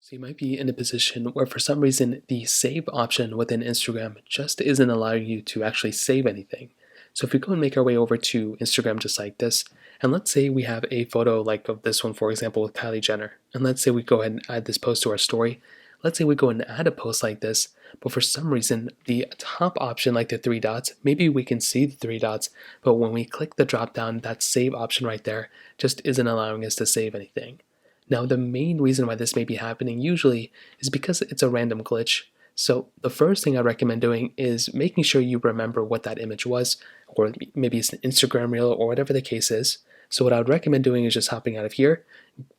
So you might be in a position where for some reason the save option within Instagram just isn't allowing you to actually save anything. So if we go and make our way over to Instagram just like this, and let's say we have a photo like of this one, for example, with Kylie Jenner, and let's say we go ahead and add this post to our story. Let's say we go and add a post like this, but for some reason the top option, like the three dots, maybe we can see the three dots, but when we click the drop down, that save option right there just isn't allowing us to save anything. Now, the main reason why this may be happening usually is because it's a random glitch. So the first thing I recommend doing is making sure you remember what that image was, or maybe it's an Instagram reel or whatever the case is. So what I would recommend doing is just hopping out of here,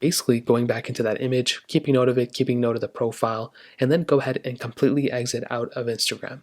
basically going back into that image, keeping note of it, keeping note of the profile, and then go ahead and completely exit out of Instagram.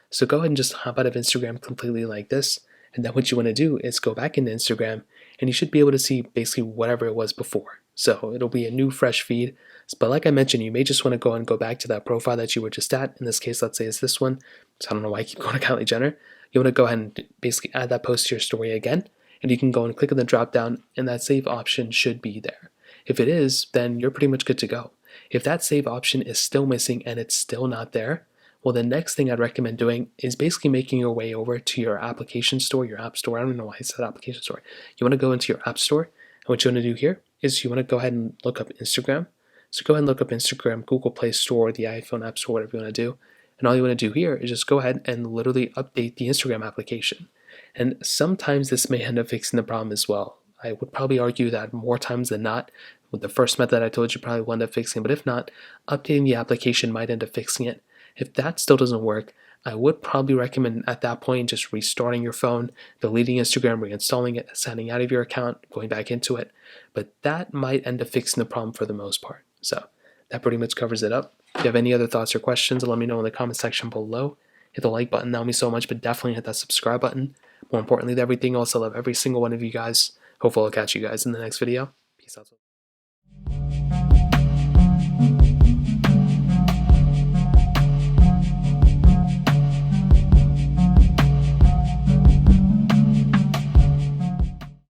So go ahead and just hop out of Instagram completely like this. And then what you want to do is go back into Instagram and you should be able to see basically whatever it was before. So it'll be a new fresh feed. But like I mentioned, you may just want to go and go back to that profile that you were just at. In this case, let's say it's this one. So I don't know why I keep going to Kylie Jenner. You want to go ahead and basically add that post to your story again. And you can go and click on the drop down and that save option should be there. If it is, then you're pretty much good to go. If that save option is still missing and it's still not there, well, the next thing I'd recommend doing is basically making your way over to your application store, your app store. I don't even know why I said application store. You want to go into your app store, and what you want to do here is you want to go ahead and look up Instagram. So go ahead and look up Instagram, Google Play Store, the iPhone App Store, whatever you want to do. And all you want to do here is just go ahead and literally update the Instagram application. And sometimes this may end up fixing the problem as well. I would probably argue that more times than not, with the first method I told you probably will end up fixing it. But if not, updating the application might end up fixing it. If that still doesn't work, I would probably recommend at that point just restarting your phone, deleting Instagram, reinstalling it, signing out of your account, going back into it. But that might end up fixing the problem for the most part. So that pretty much covers it up. If you have any other thoughts or questions, let me know in the comment section below. Hit the like button, that would mean so much, but definitely hit that subscribe button. More importantly than everything else, I love every single one of you guys. Hopefully I'll catch you guys in the next video. Peace out.